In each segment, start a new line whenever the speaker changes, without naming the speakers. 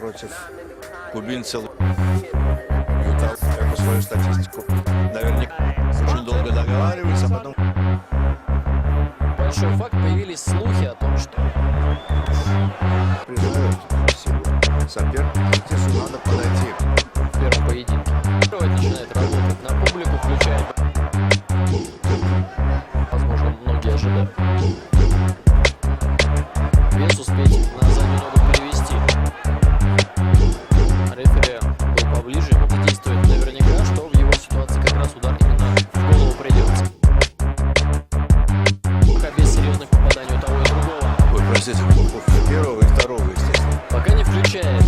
против кубинца. Как свою статистику. Наверняка очень долго договариваются, а потом...
Большой факт, появились слухи о том, что...
Признают силу соперника, Ортису надо подойти.
В первом поединке. Второй начинает работать на публику, включает... Возможно, многие ожидают. Вес успеть на заднюю ногу перевести. Рефери был поближе, ему действует наверняка, что в его ситуации как раз удар именно в голову придется. Без серьезных попаданий у того и другого.
Ой, простите, первого и второго, естественно.
Пока не включает.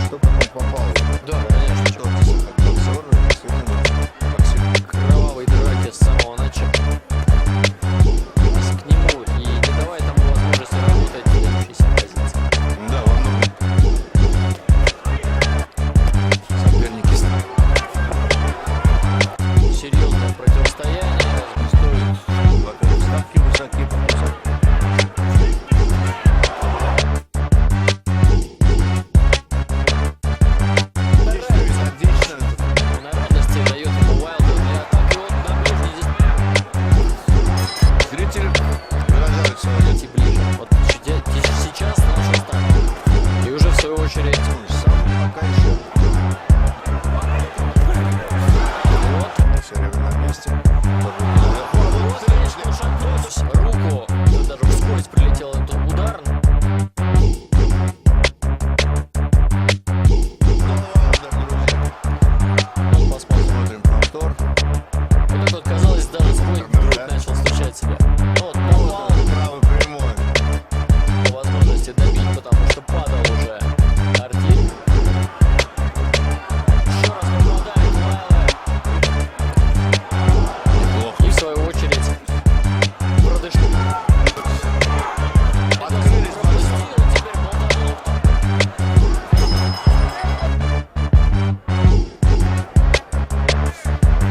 Что потом попало?
Да, конечно.
Что Ортис как боксер, действительно, боксер.
Кровавой драки с самого начала. К нему и не давай тому возможности работать в выдающейся позиции.
Да, во многом. Соперники.
Серьезное противостояние.
Стоит, во-первых, ставки высокие, потому
Народности дает ему Уайлдер для атаки от на ближней дистанции.
зрители выражают свое
Идти ближе. Вот сейчас начал старт. И уже в свою очередь.
сам пока еще.
Вот.
Все время на месте.
Руку. Даже вскользь прилетел этот удар.
Смотрим повтор.
Вот это вот, казалось, даже свой грудь начал стучать себя. Вот, попал
Правый прямой.
по возможности добить, потому что падал уже Орtiz. Еще раз попадает Уайлдер.
Неплохо.
И в свою очередь продышку.
Открылись глаза.
Теперь молоток.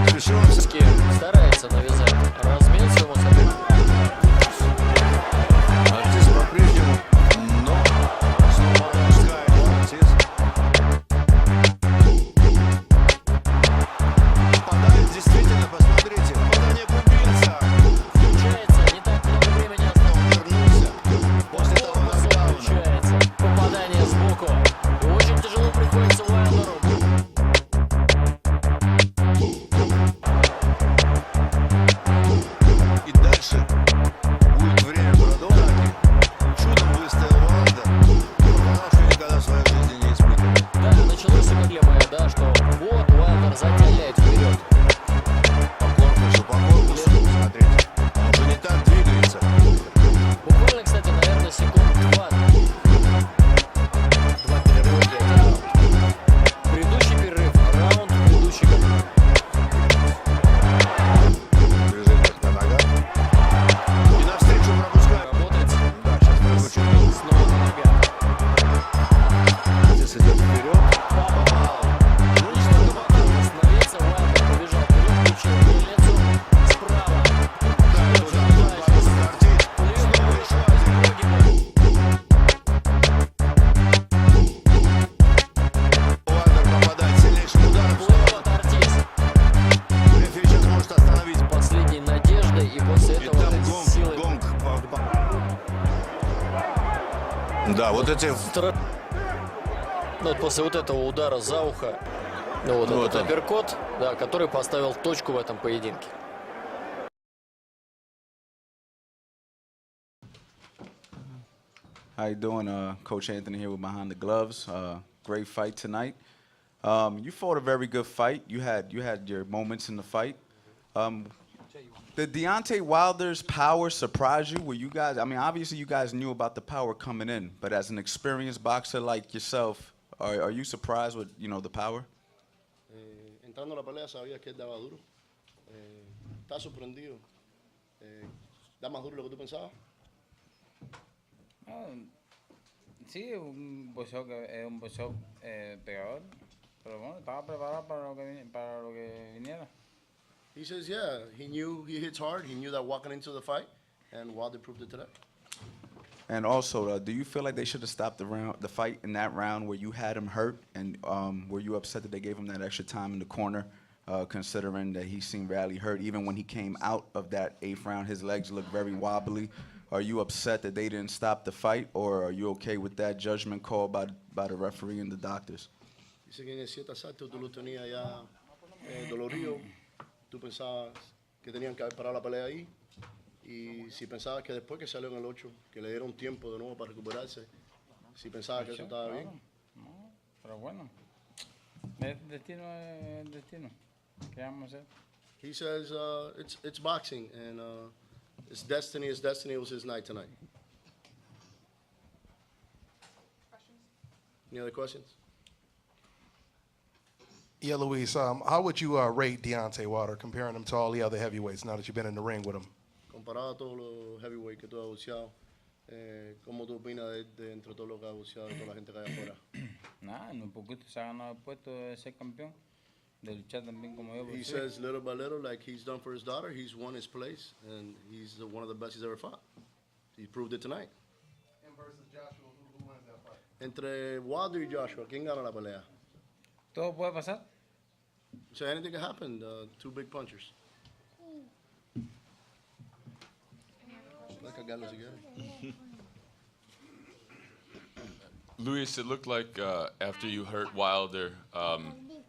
Спешиловский.
Старается навязать размен своему сопернику.
Ортис по-прежнему, но снова пускает Орtiz. Попадает действительно, посмотрите. Попадание кубинца.
Включается, не так много времени осталось.
Вернулся после того нокдауна.
Включается. Попадание сбоку. И очень тяжело приходится Уайлдеру.
И дальше будет время продолжить. Чудом выстоял Уайлдер. Показал, что никогда в своей жизни не испытывал.
Да, началось все как левое, да, что вот Уайлдер затягивает вперед.
По корпусу, смотрите. Он уже не так двигается.
Буквально, кстати, наверное, секунд 2. Два перерыва и один раунд. Предыдущий перерыв, раунд, предыдущий перерыв.
Движение на ногах. И навстречу пропускает.
Работать.
Да, сейчас прозвучит.
Снова на ногах.
Здесь идет вперед.
Попал. Ну и что попал. Остановиться, Уайлдер побежал вперед, включил лицо справа.
Да, туда подхватывает Орtiz. Снова еще один. Уайлдер попадает сильнейшим ударом.
Вот Орtiz.
Рефери сейчас может остановить.
Последней надеждой, и после
И
этого
там
силой.
гонг. Да, вот эти...
Ну, вот после вот этого удара за ухо, ну, вот
Ну,
этот
вот он.
апперкот, да, который поставил точку в этом поединке.
How you doing? Coach Anthony here with Behind the Gloves. Great fight tonight. You fought a very good fight. You had your moments in the fight. Did Deontay Wilder's power surprise you? Were you guys? I mean, obviously you guys knew about the power coming in, but as an experienced boxer like yourself, are you surprised with the power?
Entrando a la pelea sabías que él daba duro. ¿Estás sorprendido? ¿Da más duro de lo que tú pensabas?
Sí, es un boxeo pegador, pero bueno, estaba preparado para lo que viniera.
He says, yeah, he knew he hits hard. He knew that walking into the fight, and Wilder proved it today.
And also, do you feel like they should have stopped the fight in that round where you had him hurt, and were you upset that they gave him that extra time in the corner, considering that he seemed badly hurt? Even when he came out of that 8th round, his legs looked very wobbly. Are you upset that they didn't stop the fight, or are you okay with that judgment call by the referee and the doctors?
Dice que en el 7 asalto tú lo tenías ya dolorido. Tú pensabas que tenían que haber parado la pelea ahí. Y si pensabas que después que salió en el 8, que le dieron tiempo de nuevo para recuperarse, si pensabas que eso estaba bien.
No, pero bueno, el destino es el destino. ¿Qué vamos a hacer?
He says it's boxing, and it's destiny. It's destiny. It was his night tonight. Any other questions?
Yeah, Luis, how would you rate Deontay Wilder, comparing him to all the other heavyweights now that you've been in the ring with him?
Comparado a todos los heavyweights que tú has boxeado, ¿cómo tú opinas de entre todos los que has boxeado y toda la gente que hay afuera?
Nada, en un poquito se ha ganado el puesto de ser campeón, de luchar también como yo.
He says little by little, like he's done for his daughter, he's won his place, and he's one of the best he's ever fought. He proved it tonight.
And versus Joshua, who wins that fight?
Entre Wilder y Joshua, ¿quién gana la pelea?
Todo puede pasar.
So anything can happen, two big punchers.
Luis, it looked like after you hurt Wilder,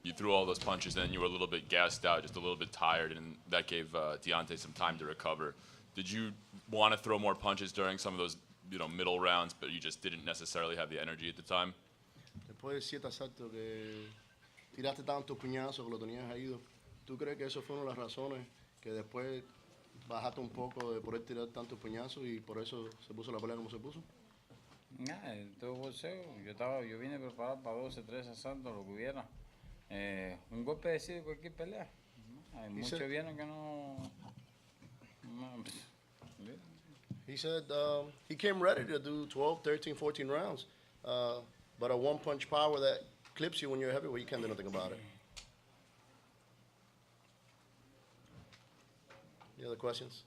you threw all those punches, and then you were a little bit gassed out, just a little bit tired, and that gave Deontay some time to recover. Did you want to throw more punches during some of those, middle rounds, but you just didn't necessarily have the energy at the time?
Después de 7 asaltos que tiraste tantos puñazos que lo tenías ahí, ¿tú crees que eso fue una de las razones que después bajaste un poco de poder tirar tantos puñazos y por eso se puso la pelea como se puso?
Nada, todo boxeo. Yo vine preparado para 12, 13 asaltos, lo que hubiera. Un golpe decide cualquier pelea. Hay muchos vieron que no.
He said he came ready to do 12, 13, 14 rounds, but a one-punch power that clips you when you're heavyweight, you can't do nothing about it. Any other questions?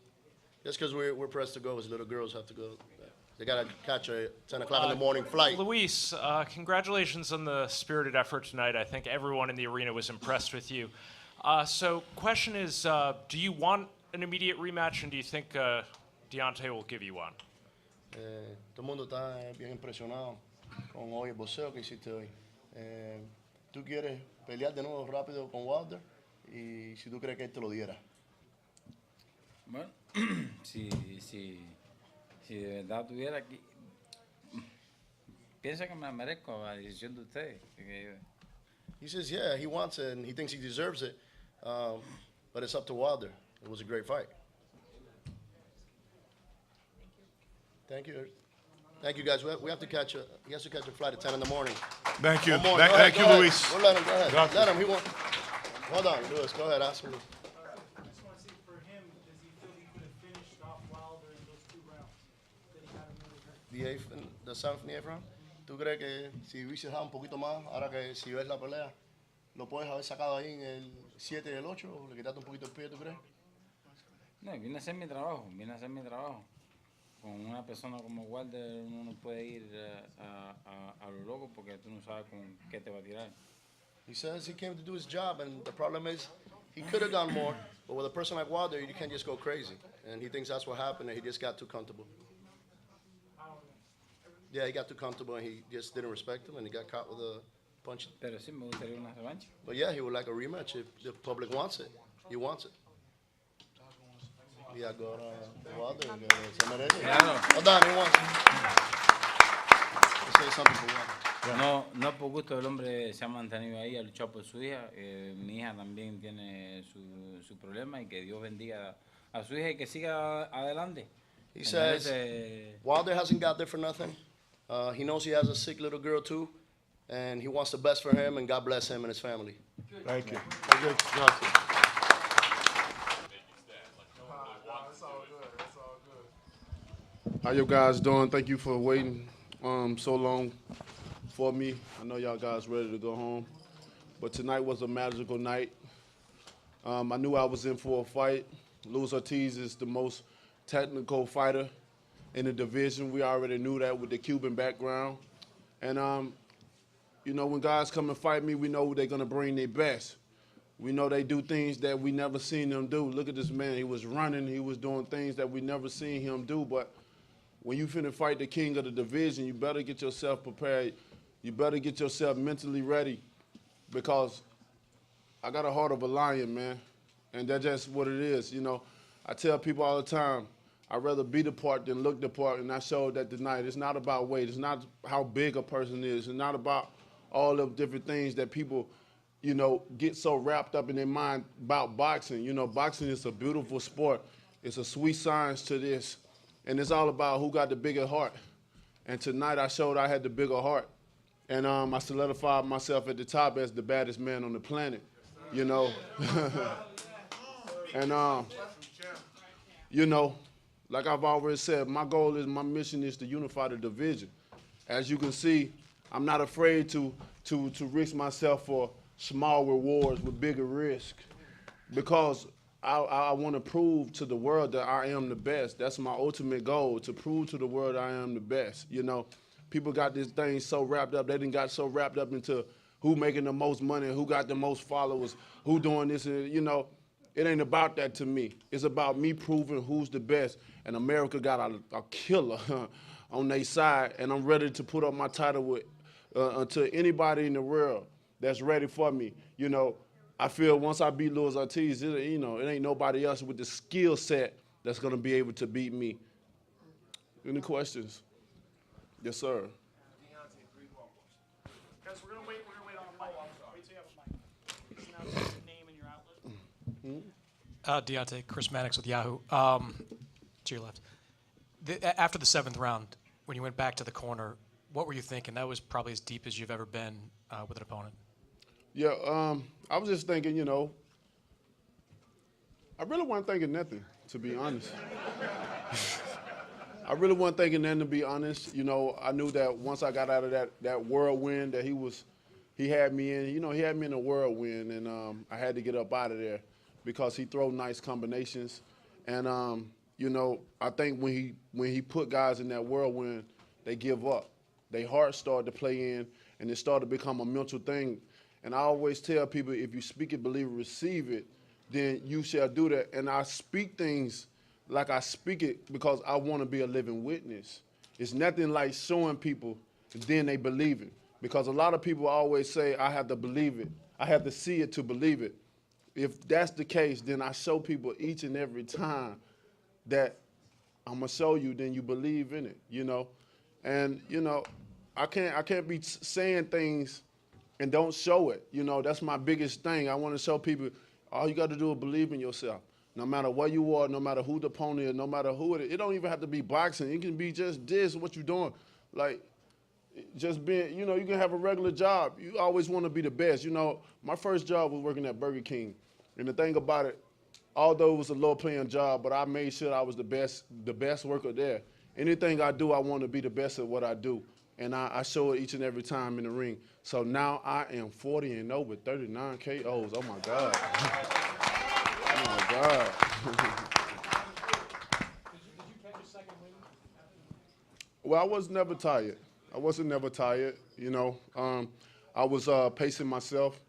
Just because we're pressed to go, as little girls have to go. They got to catch a 10 o'clock in the morning flight.
Luis, congratulations on the spirited effort tonight. I think everyone in the arena was impressed with you. So question is, do you want an immediate rematch, and do you think Deontay will give you one?
Todo el mundo está bien impresionado con hoy el boxeo que hiciste hoy. ¿Tú quieres pelear de nuevo rápido con Wilder? Y si tú crees que él te lo diera.
Bueno, si de verdad tuviera aquí, piensa que me la merezco a decisión de ustedes.
He says, yeah, he wants it and he thinks he deserves it, but it's up to Wilder. It was a great fight. Thank you. Thank you, guys. We have to catch he has to catch a flight at 10 in the morning.
Thank you.
One more.
Thank you,
Go ahead.
Luis.
We'll let him. Go ahead.
Gracias.
Let him. He won't. Hold on, Lewis. Go ahead. Ask him.
I just want to see for him, does he feel he could have finished off Wilder in those 2 rounds that he had him really hurt?
The 7th and the 8th round. ¿Tú crees que si hubiese dejado un poquito más, ahora que si ves la pelea, lo puedes haber sacado ahí en el 7 y el 8? ¿O le quitaste un poquito el pie, tú crees?
No, vine a hacer mi trabajo, Con una persona como Wilder uno no puede ir a lo loco porque tú no sabes con qué te va a tirar.
He says he came to do his job, and the problem is he could have done more, but with a person like Wilder, you can't just go crazy. And he thinks that's what happened, and he just got too comfortable. Yeah, he got too comfortable, and he just didn't respect him, and he got caught with a punch.
Pero sí me gustaría una revancha.
But yeah, he would like a rematch if the public wants it. He wants it. Yeah, go to Wilder.
Claro.
Hold on, he wants to say something for Wilder.
No por gusto el hombre se ha mantenido ahí, ha luchado por su hija. Mi hija también tiene su problema y que Dios bendiga a su hija y que siga adelante.
He says Wilder hasn't got there for nothing. He knows he has a sick little girl too, and he wants the best for him, and God bless him and his family.
Thank you.
Gracias.
How you guys doing? Thank you for waiting so long for me. I know y'all guys ready to go home, but tonight was a magical night. I knew I was in for a fight. Luis Ortiz is the most technical fighter in the division. We already knew that with the Cuban background. And, you know, when guys come and fight me, we know they're going to bring their best. We know they do things that we never seen them do. Look at this man. He was running. He was doing things that we never seen him do. But when you finna fight the king of the division, you better get yourself prepared. You better get yourself mentally ready, because I got a heart of a lion, man. And that's just what it is. You know, I tell people all the time, I'd rather be the part than look the part, and I showed that tonight. It's not about weight. It's not how big a person is. It's not about all of different things that people, you know, get so wrapped up in their mind about boxing. You know, boxing is a beautiful sport. It's a sweet science to this. And it's all about who got the bigger heart. And tonight I showed I had the bigger heart. And I solidified myself at the top as the baddest man on the planet, you know. And, you know, like I've already said, my mission is to unify the division. As you can see, I'm not afraid to risk myself for small rewards with bigger risk, because I want to prove to the world that I am the best. That's my ultimate goal, to prove to the world I am the best. You know, people got this thing so wrapped up. They done got so wrapped up into who making the most money, who got the most followers, who doing this, and you know, it ain't about that to me. It's about me proving who's the best. And America got a killer on their side, and I'm ready to put up my title with to anybody in the world that's ready for me. You know, I feel once I beat Luis Ortiz, you know, it ain't nobody else with the skill set that's gonna be able to beat me. Any questions? Yes, sir.
Guys, we're gonna wait on the mic. Wait till you have a mic. Just announce your name and your outlet.
Deontay, Chris Mannix with Yahoo. To your left. After the 7th round, when you went back to the corner, what were you thinking? That was probably as deep as you've ever been with an opponent.
Yeah, I was just thinking, you know, I really wasn't thinking nothing, to be honest. I really wasn't thinking nothing, to be honest. You know, I knew that once I got out of that whirlwind that he had me in, you know, he had me in a whirlwind, and I had to get up out of there because he throw nice combinations. And, you know, I think when he put guys in that whirlwind, they give up. Their heart started to play in, and it started to become a mental thing. And I always tell people, if you speak it, believe it, receive it, then you shall do that. And I speak things like I speak it because I want to be a living witness. It's nothing like showing people, and then they believe it. Because a lot of people always say, I have to believe it. I have to see it to believe it. If that's the case, then I show people each and every time that I'm going to show you, then you believe in it, you know. And, you know, I can't be saying things and don't show it. You know, that's my biggest thing. I want to show people all you got to do is believe in yourself. No matter where you are, no matter who the opponent is, no matter who it is. It don't even have to be boxing. It can be just this, what you're doing. Like, just being, you know, you can have a regular job. You always want to be the best. You know, my first job was working at Burger King. And the thing about it, although it was a low-paying job, but I made sure I was the best worker there. Anything I do, I want to be the best at what I do. And I show it each and every time in the ring. So now I am 40-0 with 39 KOs. Oh, my God. Oh, my God.
Did you catch a second win?
Well, I was never tired. I wasn't never tired, you know. I was pacing myself.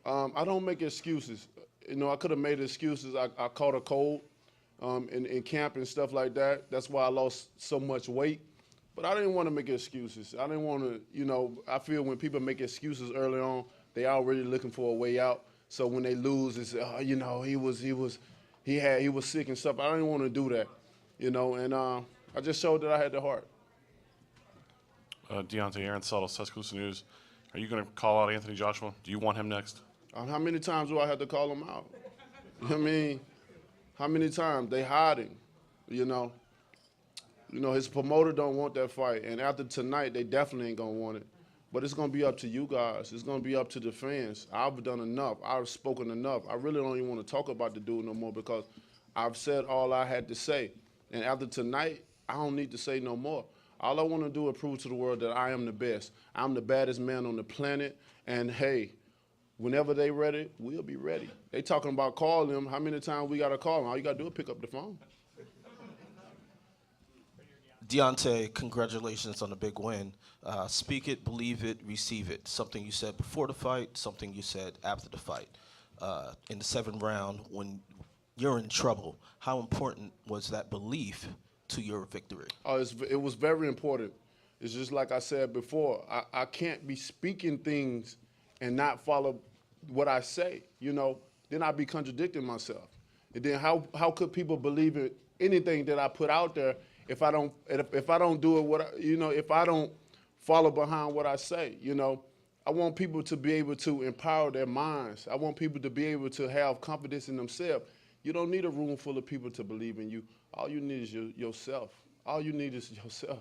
I don't make excuses. You know, I could have made excuses. I caught a cold in camp and stuff like that. That's why I lost so much weight. But I didn't want to make excuses. I didn't want to, you know, I feel when people make excuses early on, they already looking for a way out. So when they lose, it's, you know, he was sick and stuff. I didn't want to do that, you know, and I just showed that I had the heart.
Deontay, Aaron Suttles, Tuscaloosa News. Are you going to call out Anthony Joshua? Do you want him next?
How many times do I have to call him out? I mean, how many times? They hiding, you know. You know, his promoter don't want that fight. And after tonight, they definitely ain't going to want it. But it's going to be up to you guys. It's going to be up to the fans. I've done enough. I've spoken enough. I really don't even want to talk about the dude no more because I've said all I had to say. And after tonight, I don't need to say no more. All I want to do is prove to the world that I am the best. I'm the baddest man on the planet. And, hey, whenever they ready, we'll be ready. They talking about calling them. How many times we got to call them? All you got to do is pick up the phone.
Deontay, congratulations on the big win. Speak it, believe it, receive it. Something you said before the fight, something you said after the fight. In the seventh round, when you're in trouble, how important was that belief to your victory?
It was very important. It's just like I said before, I can't be speaking things and not follow what I say, then I'd be contradicting myself. And then how could people believe in anything that I put out there if I don't do it if I don't follow behind what I say, I want people to be able to empower their minds. I want people to be able to have confidence in themselves. You don't need a room full of people to believe in you. All you need is yourself. All you need is yourself.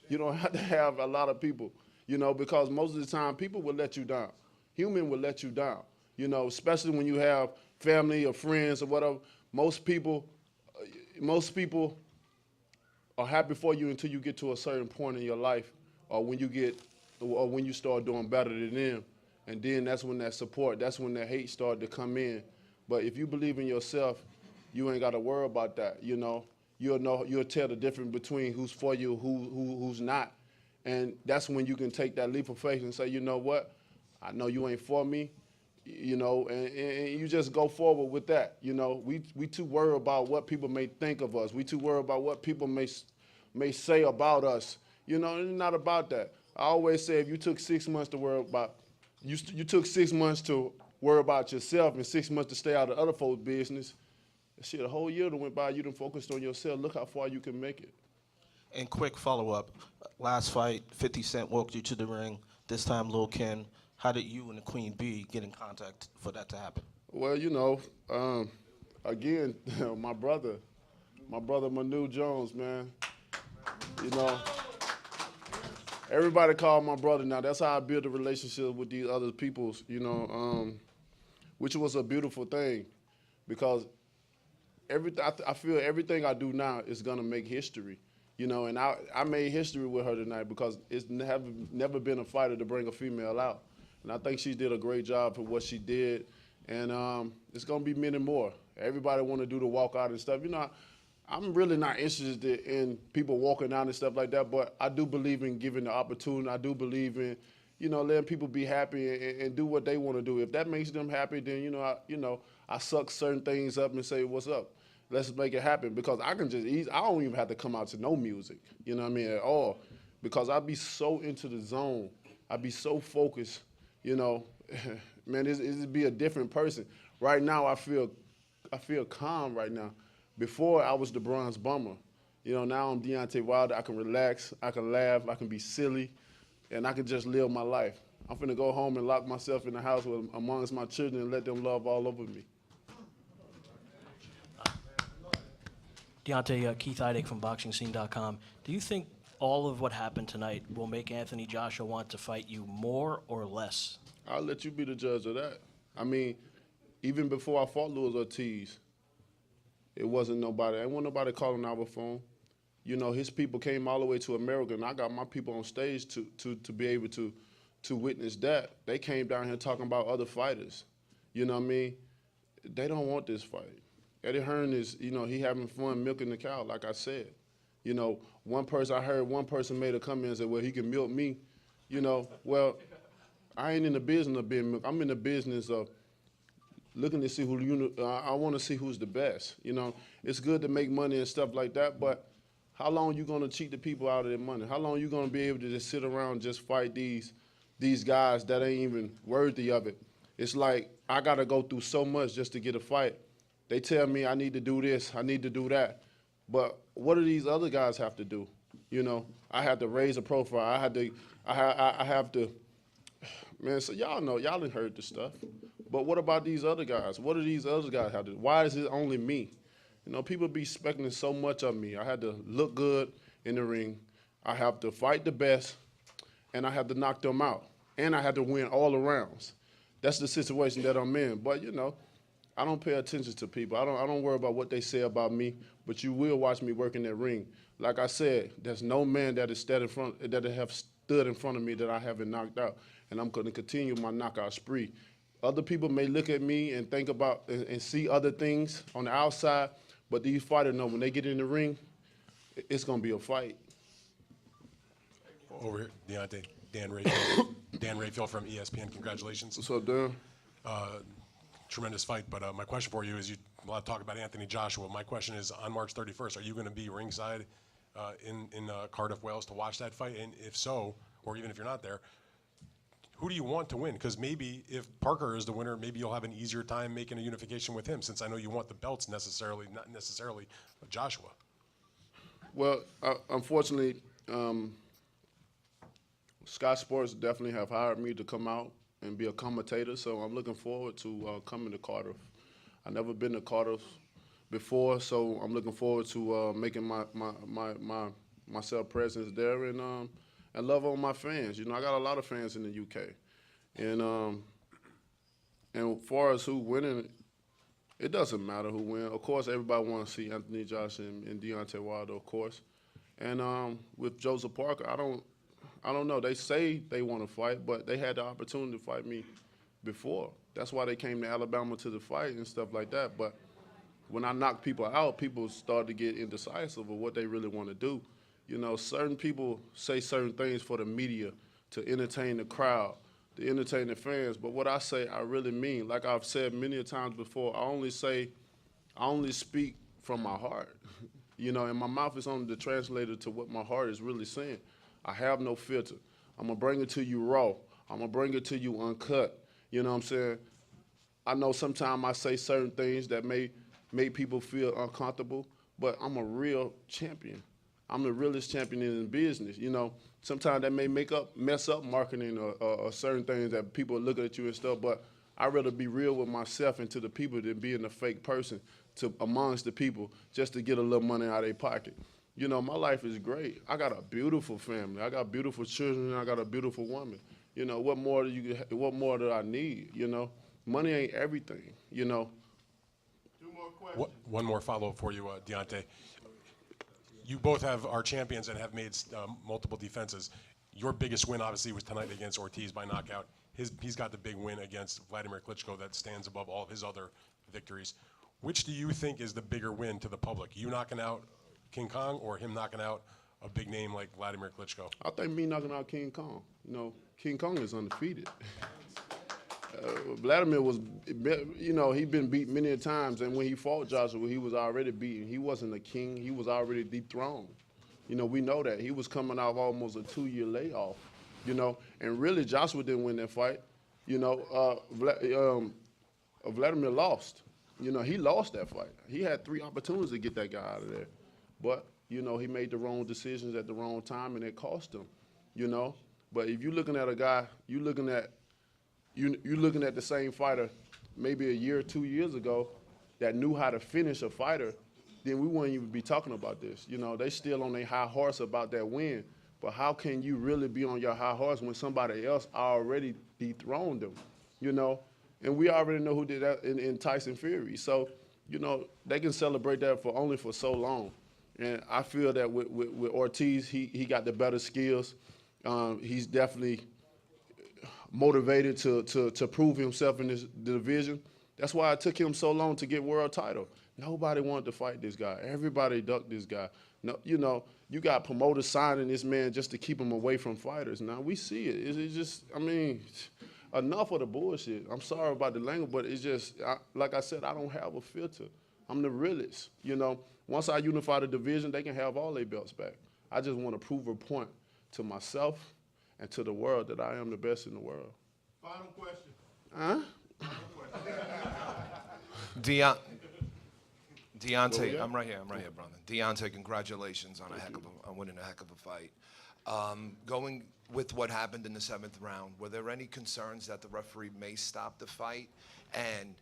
You don't have to have a lot of people, because most of the time people will let you down. Human will let you down, especially when you have family or friends or whatever. Most people are happy for you until you get to a certain point in your life, or when you start doing better than them, and then that's when that support, that's when that hate started to come in. But if you believe in yourself, you ain't got to worry about that. You'll tell the difference between who's for you, who's not, and that's when you can take that leap of faith and say, you know what, I know you ain't for me, and you just go forward with that. We too worried about what people may think of us. We too worried about what people may say about us. It's not about that. I always say if you took 6 months to worry about, you took 6 months to worry about yourself and 6 months to stay out of other folks' business, shit, a whole year that went by, you done focused on yourself. Look how far you can make it.
And quick follow-up, last fight, 50 Cent walked you to the ring, this time Lil Ken. How did you and the Queen Bee get in contact for that to happen?
Well, again, my brother Manu Jones, man. Everybody call my brother now. That's how I build a relationship with these other peoples, which was a beautiful thing, because I feel everything I do now is gonna make history, and I made history with her tonight because it's never been a fighter to bring a female out, and I think she did a great job for what she did, and it's gonna be many more. Everybody want to do the walkout and stuff, I'm really not interested in people walking out and stuff like that, but I do believe in giving the opportunity. I do believe in, letting people be happy and do what they want to do. If that makes them happy, then, I suck certain things up and say, what's up? Let's make it happen, because I can just I don't even have to come out to no music, at all, because I be so into the zone. I be so focused, man, it'd be a different person. Right now, I feel calm right now. Before, I was the bronze bomber. Now I'm Deontay Wilder. I can relax, I can laugh, I can be silly, and I can just live my life. I'm finna go home and lock myself in the house amongst my children and let them love all over me.
Deontay, Keith Idek from BoxingScene.com. Do you think all of what happened tonight will make Anthony Joshua want to fight you more or less?
I'll let you be the judge of that. I mean, even before I fought Luis Ortiz, it wasn't nobody calling our phone. His people came all the way to America, and I got my people on stage to be able to witness that. They came down here talking about other fighters. You know what I mean? They don't want this fight. Eddie Hearn is, he having fun milking the cow, like I said. I heard one person made a comment and said, well, he can milk me. Well, I ain't in the business of being milked. I'm in the business of looking to see I want to see who's the best. It's good to make money and stuff like that, but how long you gonna cheat the people out of their money? How long you gonna be able to just sit around and just fight these guys that ain't even worthy of it? It's like I gotta go through so much just to get a fight. They tell me I need to do this, I need to do that, but what do these other guys have to do? I have to raise a profile. I have to. Man, so y'all know, y'all done heard the stuff. But what about these other guys? What do these other guys have to do? Why is it only me? People be expecting so much of me. I had to look good in the ring. I have to fight the best, and I have to knock them out. And I have to win all the rounds. That's the situation that I'm in. But, I don't pay attention to people. I don't worry about what they say about me, but you will watch me work in that ring. Like I said, there's no man that have stood in front of me that I haven't knocked out. And I'm going to continue my knockout spree. Other people may look at me and think about and see other things on the outside, but these fighters know when they get in the ring, it's going to be a fight.
over here, Deontay. Dan Rayfield. Dan Rayfield from ESPN. Congratulations.
What's up, Dan?
Tremendous fight. But my question for you is, a lot of talk about Anthony Joshua. My question is, on March 31st, are you going to be ringside in Cardiff, Wales, to watch that fight? And if so, or even if you're not there, who do you want to win? Because maybe if Parker is the winner, maybe you'll have an easier time making a unification with him, since I know you want the belts necessarily, not necessarily Joshua.
Well, unfortunately, Sky Sports definitely have hired me to come out and be a commentator, so I'm looking forward to coming to Cardiff. I've never been to Cardiff before, so I'm looking forward to making myself presence there and love on my fans. You know, I got a lot of fans in the UK, and as far as who winning, it doesn't matter who wins. Of course, everybody wants to see Anthony Joshua and Deontay Wilder, of course. And with Joseph Parker, I don't know. They say they want to fight, but they had the opportunity to fight me before. That's why they came to Alabama to the fight and stuff like that. But when I knock people out, people start to get indecisive of what they really want to do. You know, certain people say certain things for the media to entertain the crowd, to entertain the fans. But what I say, I really mean. Like I've said many times before, I only speak from my heart. You know, and my mouth is only the translator to what my heart is really saying. I have no filter. I'm going to bring it to you raw. I'm going to bring it to you uncut. You know what I'm saying? I know sometimes I say certain things that may make people feel uncomfortable, but I'm a real champion. I'm the realest champion in the business. You know, sometimes that may mess up marketing or certain things that people look at you and stuff, but I'd rather be real with myself and to the people than being a fake person amongst the people just to get a little money out of their pocket. You know, my life is great. I got a beautiful family. I got beautiful children. And I got a beautiful woman. You know, what more do I need? You know, money ain't everything. You know.
Two more questions.
One more follow-up for you, Deontay. You both are champions and have made multiple defenses. Your biggest win, obviously, was tonight against Ortiz by knockout. He's got the big win against Vladimir Klitschko that stands above all of his other victories. Which do you think is the bigger win to the public? You knocking out King Kong or him knocking out a big name like Vladimir Klitschko?
I think me knocking out King Kong. You know, King Kong is undefeated. Vladimir was, you know, he'd been beat many times, and when he fought Joshua, he was already beaten. He wasn't a king. He was already dethroned. You know, we know that. He was coming off almost a 2-year layoff, you know, and really Joshua didn't win that fight. You know, Vladimir lost. You know, he lost that fight. He had 3 opportunities to get that guy out of there. But, you know, he made the wrong decisions at the wrong time, and it cost him, you know. But if you're looking at a guy, you're looking at the same fighter maybe a year or 2 years ago that knew how to finish a fighter, then we wouldn't even be talking about this. You know, they still on their high horse about that win. But how can you really be on your high horse when somebody else already dethroned them, you know? And we already know who did that in Tyson Fury. So, you know, they can celebrate that only for so long. And I feel that with Ortiz, he got the better skills. He's definitely motivated to prove himself in this division. That's why it took him so long to get world title. Nobody wanted to fight this guy. Everybody ducked this guy. No, you know, you got promoters signing this man just to keep him away from fighters. Now, we see it. It's just, I mean, enough of the bullshit. I'm sorry about the language, but it's just, like I said, I don't have a filter. I'm the realest, you know. Once I unify the division, they can have all their belts back. I just want to prove a point to myself and to the world that I am the best in the world.
Final question.
Huh?
Deontay, I'm right here, brother. Deontay, congratulations on winning a heck of a fight. Going with what happened in the 7th round, were there any concerns that the referee may stop the fight? And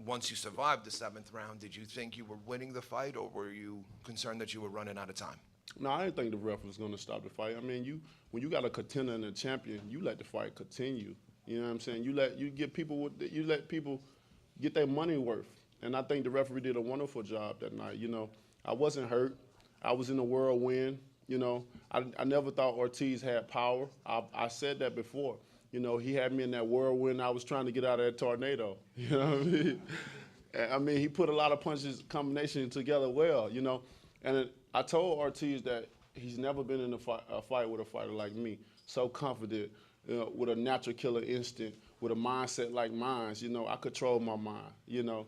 once you survived the 7th round, did you think you were winning the fight, or were you concerned that you were running out of time?
No, I didn't think the ref was going to stop the fight. I mean, when you got a contender and a champion, you let the fight continue. You know what I'm saying? You let people get their money worth. And I think the referee did a wonderful job that night. You know, I wasn't hurt. I was in a whirlwind. You know, I never thought Ortiz had power. I said that before. You know, he had me in that whirlwind. I was trying to get out of that tornado. You know what I mean? I mean, he put a lot of punches combination together well, you know. And I told Ortiz that he's never been in a fight with a fighter like me. So confident, with a natural killer instinct, with a mindset like mine. You know, I control my mind. You know,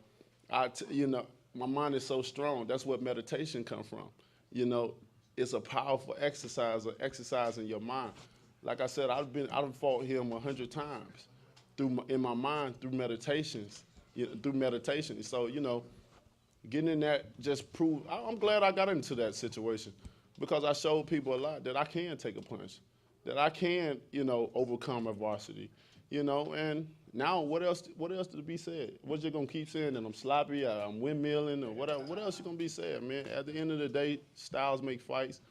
my mind is so strong. That's what meditation comes from. You know, it's a powerful exercise, of exercising your mind. Like I said, I've fought him 100 times in my mind through meditations, through meditation. So, you know, getting in that just proved, I'm glad I got into that situation because I showed people a lot that I can take a punch, that I can, you know, overcome adversity, you know, and now what else to be said? What you gonna keep saying that I'm sloppy, I'm windmilling, or whatever? What else you gonna be saying, man? At the end of the day, styles make fights,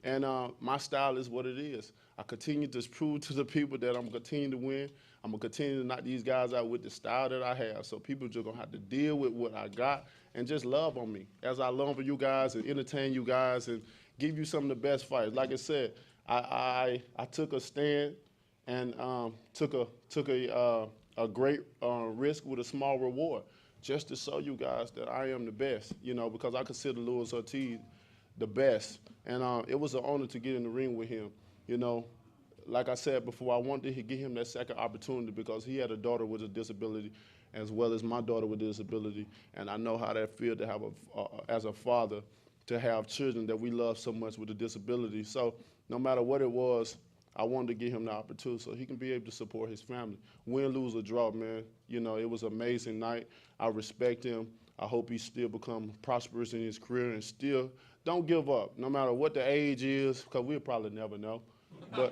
and my style is what it is. I continue to prove to the people that I'm gonna continue to win. I'm gonna continue to knock these guys out with the style that I have. So people just gonna have to deal with what I got and just love on me as I love on you guys and entertain you guys and give you some of the best fights. Like I said, I took a stand and took a great risk with a small reward just to show you guys that I am the best, you know, because I consider Luis Ortiz the best. And it was an honor to get in the ring with him, you know. Like I said before, I wanted to give him that second opportunity because he had a daughter with a disability as well as my daughter with a disability. And I know how that feels to have, as a father, to have children that we love so much with a disability. So no matter what it was, I wanted to give him the opportunity so he can be able to support his family. Win, lose, or draw, man. You know, it was an amazing night. I respect him. I hope he still become prosperous in his career and still don't give up, no matter what the age is, because we'll probably never know. But,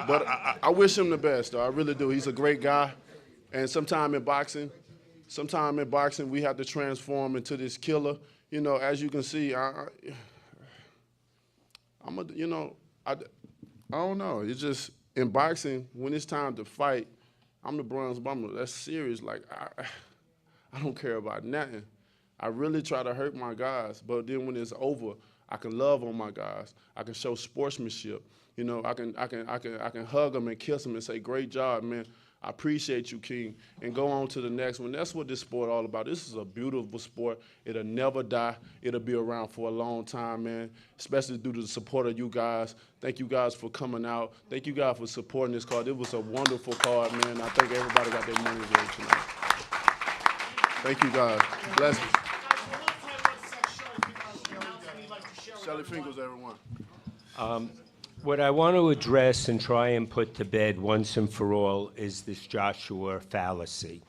but I wish him the best, though. I really do. He's a great guy. And sometime in boxing, we have to transform into this killer. You know, as you can see, I don't know. It's just, in boxing, when it's time to fight, I'm the bronze bomber. That's serious. Like, I don't care about nothing. I really try to hurt my guys, but then when it's over, I can love on my guys. I can show sportsmanship. You know, I can hug them and kiss them and say, "Great job, man. I appreciate you, King," and go on to the next one. That's what this sport all about. This is a beautiful sport. It'll never die. It'll be around for a long time, man, especially due to the support of you guys. Thank you guys for coming out. Thank you guys for supporting this card. It was a wonderful card, man. I think everybody got their money's worth tonight. Thank you, guys. Bless you. Shelly Fingers, everyone.
What I want to address and try and put to bed once and for all is this Joshua fallacy.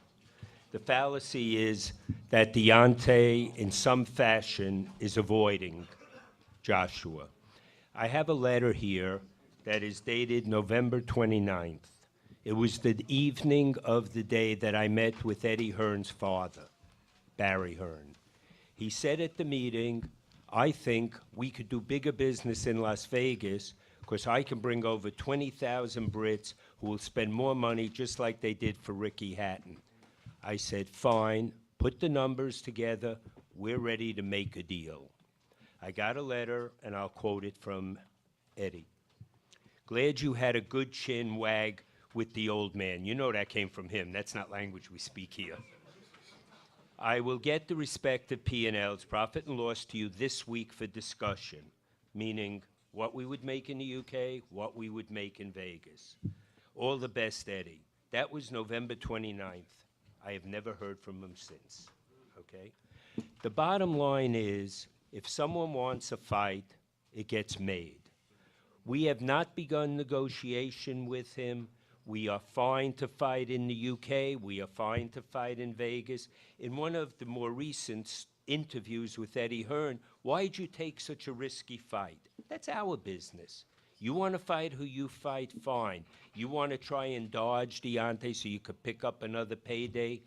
The fallacy is that Deontay, in some fashion, is avoiding Joshua. I have a letter here that is dated November 29th. It was the evening of the day that I met with Eddie Hearn's father, Barry Hearn. He said at the meeting, "I think we could do bigger business in Las Vegas because I can bring over 20,000 Brits who will spend more money just like they did for Ricky Hatton." I said, "Fine, put the numbers together. We're ready to make a deal." I got a letter, and I'll quote it from Eddie. "Glad you had a good chin wag with the old man." You know that came from him. That's not language we speak here. "I will get the respective P&Ls, profit and loss, to you this week for discussion," meaning what we would make in the UK, what we would make in Vegas. "All the best, Eddie." That was November 29th. I have never heard from him since, okay? The bottom line is, if someone wants a fight, it gets made. We have not begun negotiation with him. We are fine to fight in the UK. We are fine to fight in Vegas. In one of the more recent interviews with Eddie Hearn, "Why'd you take such a risky fight?" That's our business. You want to fight who you fight, fine. You want to try and dodge Deontay so you could pick up another payday?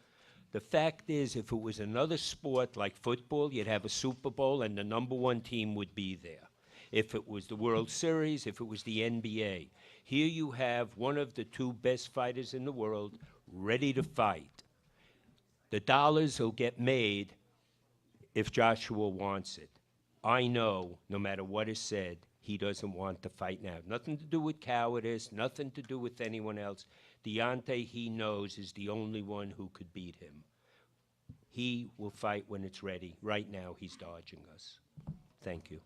The fact is, if it was another sport like football, you'd have a Super Bowl and the #1 team would be there. If it was the World Series, if it was the NBA. Here you have one of the two best fighters in the world ready to fight. The dollars will get made if Joshua wants it. I know, no matter what is said, he doesn't want to fight now. Nothing to do with cowardice, nothing to do with anyone else. Deontay, he knows, is the only one who could beat him. He will fight when it's ready. Right now, he's dodging us. Thank you.